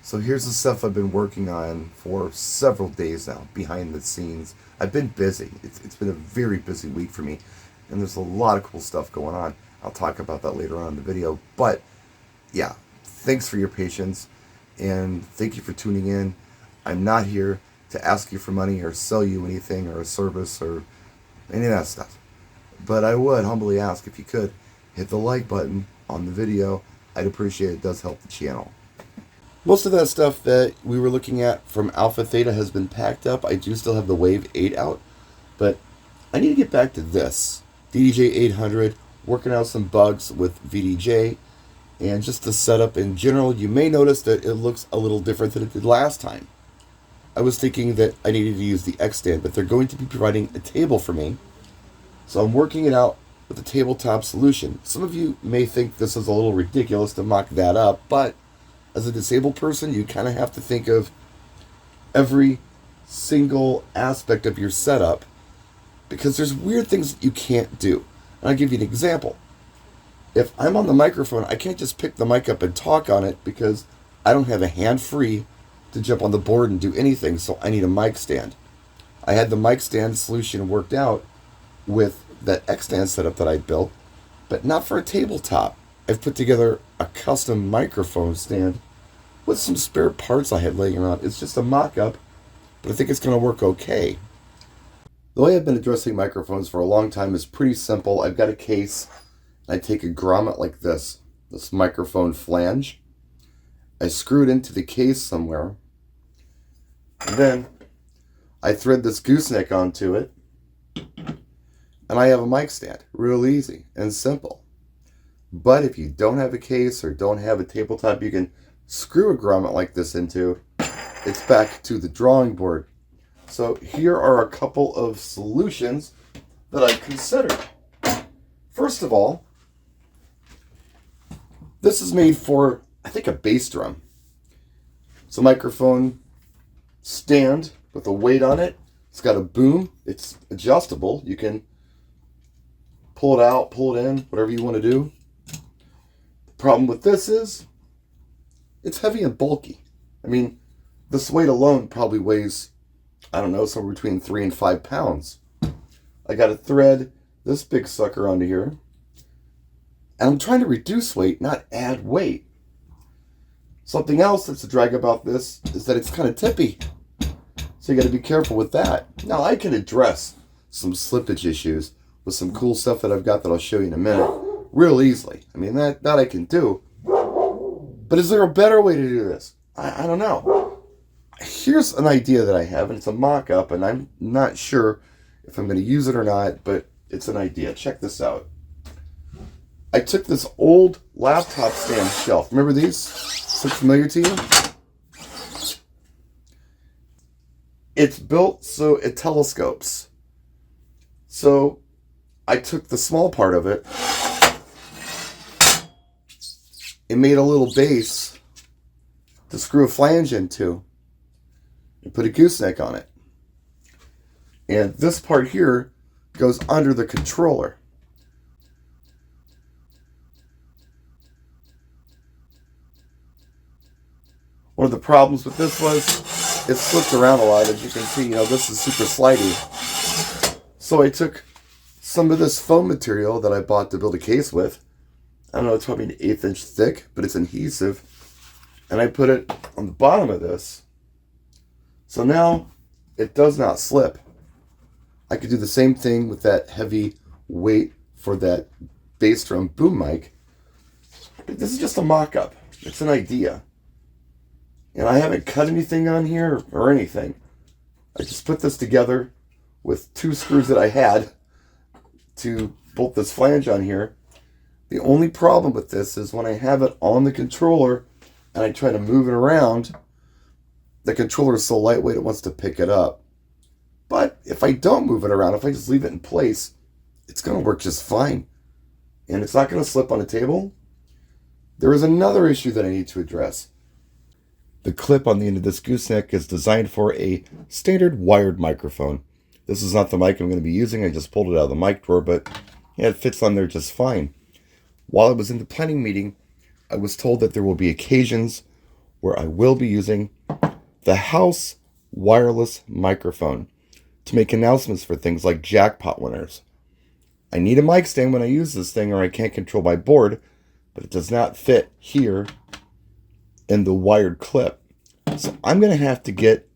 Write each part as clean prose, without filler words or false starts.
So here's the stuff I've been working on for several days now, behind the scenes. I've been busy. It's been a very busy week for me, and there's a lot of cool stuff going on. I'll talk about that later on in the video. But yeah, thanks for your patience, and thank you for tuning in. I'm not here to ask you for money or sell you anything or a service or any of that stuff. But I would humbly ask if you could hit the like button on the video. I'd appreciate it. It does help the channel. Most of that stuff that we were looking at from Alpha Theta has been packed up. I do still have the Wave 8 out, but I need to get back to this. DDJ-800, working out some bugs with VDJ, and just the setup in general. You may notice that it looks a little different than it did last time. I was thinking that I needed to use the X stand, but they're going to be providing a table for me. So I'm working it out with a tabletop solution. Some of you may think this is a little ridiculous to mock that up, but as a disabled person, you kind of have to think of every single aspect of your setup because there's weird things that you can't do. And I'll give you an example. If I'm on the microphone, I can't just pick the mic up and talk on it because I don't have a hand free to jump on the board and do anything, so I need a mic stand. I had the mic stand solution worked out with that X stand setup that I built, but not for a tabletop. I've put together a custom microphone stand with some spare parts I had laying around. It's just a mock-up, but I think it's going to work okay. The way I've been addressing microphones for a long time is pretty simple. I've got a case. I take a grommet like this microphone flange. I screw it into the case somewhere. And then I thread this gooseneck onto it. And I have a mic stand. Real easy and simple. But if you don't have a case or don't have a tabletop you can screw a grommet like this into, it's back to the drawing board. So here are a couple of solutions that I've considered. First of all, this is made for, I think, a bass drum. It's a microphone stand with a weight on it. It's got a boom. It's adjustable. You can pull it out, pull it in, whatever you want to do. The problem with this is it's heavy and bulky. I mean, this weight alone probably weighs, I don't know, somewhere between 3 and 5 pounds. I got to thread this big sucker onto here. And I'm trying to reduce weight, not add weight. Something else that's a drag about this is that it's kind of tippy. So you got to be careful with that. Now I can address some slippage issues with some cool stuff that I've got that I'll show you in a minute real easily. I mean, that I can do. But is there a better way to do this? I don't know. Here's an idea that I have, and it's a mock-up, and I'm not sure if I'm going to use it or not, but it's an idea. Check this out. I took this old laptop stand shelf. Remember these? Look familiar to you? It's built so it telescopes. So I took the small part of it and made a little base to screw a flange into and put a gooseneck on it. And this part here goes under the controller. One of the problems with this was it slipped around a lot. As you can see, this is super slidey. So I took some of this foam material that I bought to build a case with. I don't know, it's probably an 1/8 inch thick, but it's adhesive. And I put it on the bottom of this. So now it does not slip. I could do the same thing with that heavy weight for that bass drum boom mic. But this is just a mock-up. It's an idea. And I haven't cut anything on here or anything. I just put this together with 2 screws that I had to bolt this flange on here. The only problem with this is when I have it on the controller and I try to move it around, the controller is so lightweight it wants to pick it up. But if I don't move it around, if I just leave it in place, it's going to work just fine. And it's not going to slip on a table. There is another issue that I need to address. The clip on the end of this gooseneck is designed for a standard wired microphone. This is not the mic I'm going to be using. I just pulled it out of the mic drawer, but yeah, it fits on there just fine. While I was in the planning meeting, I was told that there will be occasions where I will be using the house wireless microphone to make announcements for things like jackpot winners. I need a mic stand when I use this thing or I can't control my board, but it does not fit here in the wired clip. So I'm going to have to get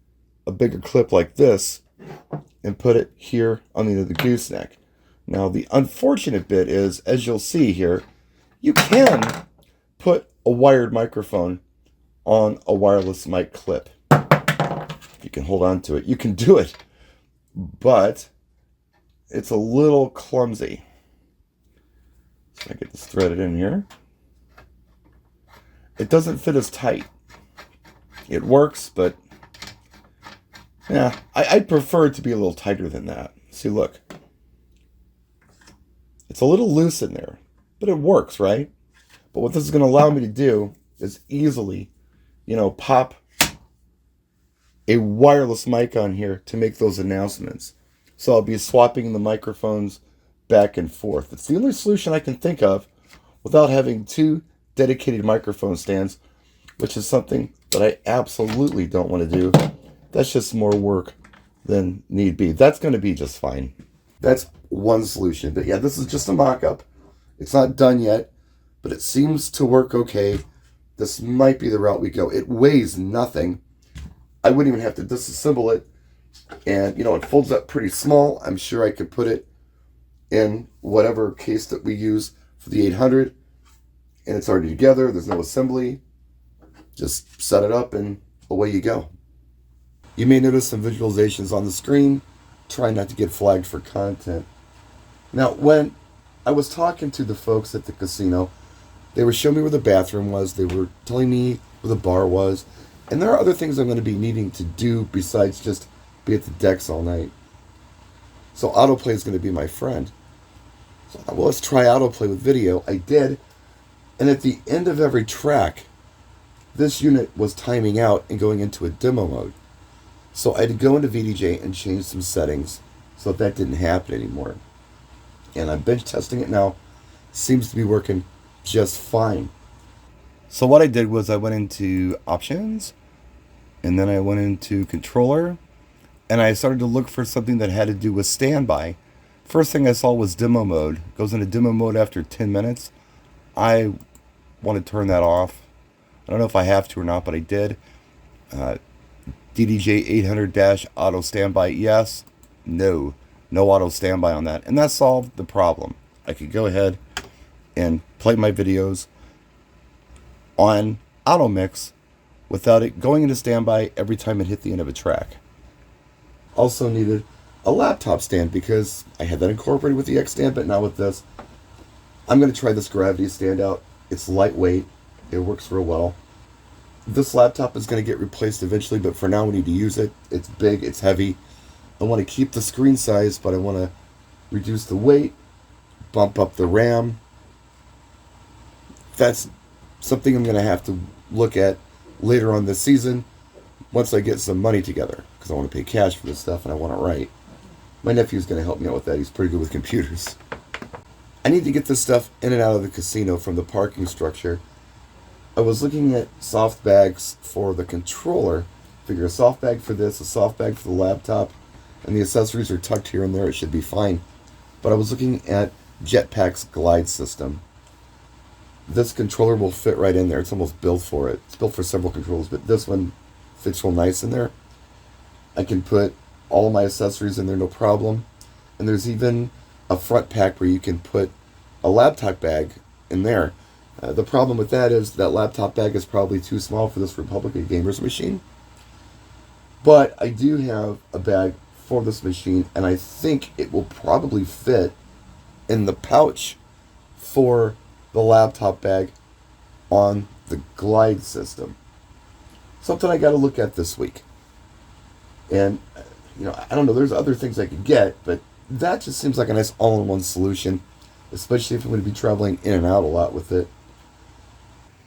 a bigger clip like this and put it here on the end of the gooseneck. Now, the unfortunate bit is, as you'll see here, you can put a wired microphone on a wireless mic clip. If you can hold on to it, you can do it, but it's a little clumsy. So I get this threaded in here. It doesn't fit as tight. It works, but yeah, I'd prefer it to be a little tighter than that. See, look. It's a little loose in there, but it works, right? But what this is going to allow me to do is easily, pop a wireless mic on here to make those announcements. So I'll be swapping the microphones back and forth. It's the only solution I can think of without having two dedicated microphone stands, which is something that I absolutely don't want to do. That's just more work than need be. That's going to be just fine. That's one solution. But yeah, this is just a mock-up. It's not done yet, but it seems to work okay. This might be the route we go. It weighs nothing. I wouldn't even have to disassemble it. And, it folds up pretty small. I'm sure I could put it in whatever case that we use for the 800. And it's already together. There's no assembly. Just set it up and away you go. You may notice some visualizations on the screen. Try not to get flagged for content. Now, when I was talking to the folks at the casino, they were showing me where the bathroom was. They were telling me where the bar was. And there are other things I'm going to be needing to do besides just be at the decks all night. So autoplay is going to be my friend. So I thought, well, let's try autoplay with video. I did. And at the end of every track, this unit was timing out and going into a demo mode. So I had to go into VDJ and change some settings so that didn't happen anymore. And I'm bench testing it now. Seems to be working just fine. So what I did was I went into options, and then I went into controller, and I started to look for something that had to do with standby. First thing I saw was demo mode. It goes into demo mode after 10 minutes. I want to turn that off. I don't know if I have to or not, but I did. DDJ-800 auto standby, yes. No auto standby on that. And that solved the problem. I could go ahead and play my videos on auto mix without it going into standby every time it hit the end of a track. Also needed a laptop stand because I had that incorporated with the X stand, but not with this. I'm going to try this gravity stand out. It's lightweight. It works real well. This laptop is going to get replaced eventually, but for now we need to use it. It's big, it's heavy. I want to keep the screen size, but I want to reduce the weight, bump up the RAM. That's something I'm going to have to look at later on this season once I get some money together, because I want to pay cash for this stuff and I want it right. My nephew's going to help me out with that. He's pretty good with computers. I need to get this stuff in and out of the casino from the parking structure. I was looking at soft bags for the controller. Figure a soft bag for this, a soft bag for the laptop, and the accessories are tucked here and there. It should be fine. But I was looking at Jetpack's glide system. This controller will fit right in there. It's almost built for it. It's built for several controls, but this one fits real nice in there. I can put all of my accessories in there, no problem. And there's even a front pack where you can put a laptop bag in there. The problem with that is that laptop bag is probably too small for this Republic of Gamers machine. But I do have a bag for this machine, and I think it will probably fit in the pouch for the laptop bag on the glide system. Something I got to look at this week. And, I don't know, there's other things I could get, but that just seems like a nice all-in-one solution, especially if I'm going to be traveling in and out a lot with it.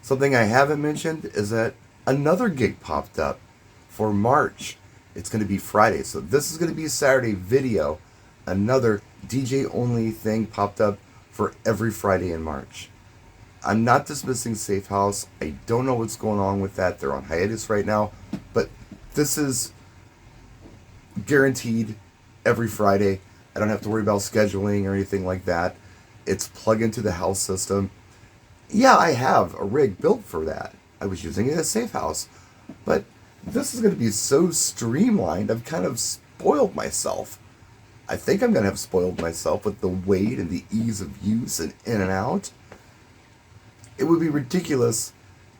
Something I haven't mentioned is that another gig popped up for March. It's going to be Friday, so this is going to be a Saturday video. Another DJ-only thing popped up for every Friday in March. I'm not dismissing Safe House. I don't know what's going on with that. They're on hiatus right now. But this is guaranteed every Friday. I don't have to worry about scheduling or anything like that. It's plug into the house system. Yeah, I have a rig built for that. I was using it as Safe House. But this is going to be so streamlined, I've kind of spoiled myself. I think I'm going to have spoiled myself with the weight and the ease of use and in and out. It would be ridiculous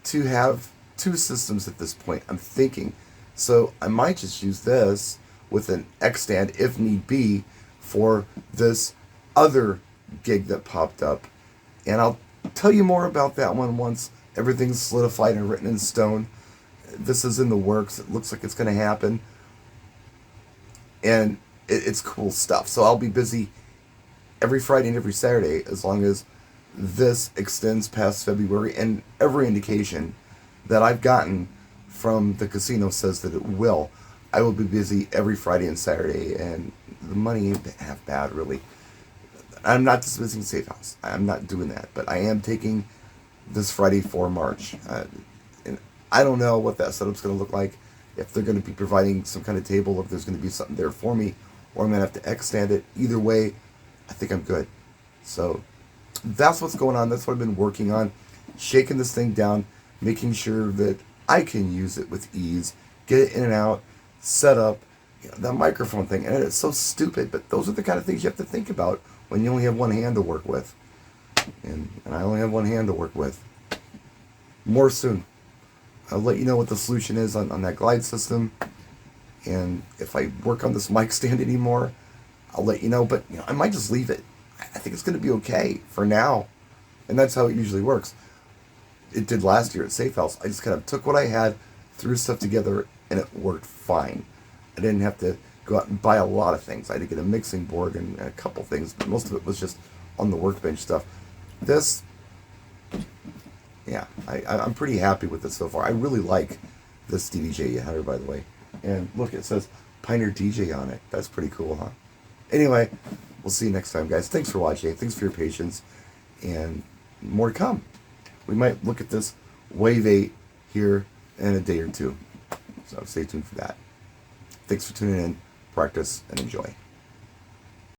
to have two systems at this point, I'm thinking. So I might just use this with an X stand, if need be, for this other gig that popped up. And I'll tell you more about that one once everything's solidified and written in stone. This is in the works. It looks like it's going to happen. And it's cool stuff. So I'll be busy every Friday and every Saturday as long as this extends past February. And every indication that I've gotten from the casino says that it will. I will be busy every Friday and Saturday. And the money ain't half bad, really. I'm not dismissing Safe House. I'm not doing that. But I am taking this Friday for March. And I don't know what that setup's going to look like. If they're going to be providing some kind of table, if there's going to be something there for me, or I'm going to have to extend it. Either way, I think I'm good. So that's what's going on. That's what I've been working on. Shaking this thing down, making sure that I can use it with ease, get it in and out, set up, that microphone thing. And it's so stupid, but those are the kind of things you have to think about when you only have one hand to work with. And I only have one hand to work with. More soon. I'll let you know what the solution is on that glide system. And if I work on this mic stand anymore, I'll let you know. But I might just leave it. I think it's going to be okay for now. And that's how it usually works. It did last year at Safe House. I just kind of took what I had, threw stuff together, and it worked fine. I didn't have to go out and buy a lot of things. I had to get a mixing board and a couple things, but most of it was just on the workbench stuff. This, yeah, I'm pretty happy with it so far. I really like this DDJ-800, by the way. And look, it says Pioneer DJ on it. That's pretty cool, huh? Anyway, we'll see you next time, guys. Thanks for watching. Thanks for your patience. And more to come. We might look at this Wave 8 here in a day or two. So stay tuned for that. Thanks for tuning in. Practice and enjoy.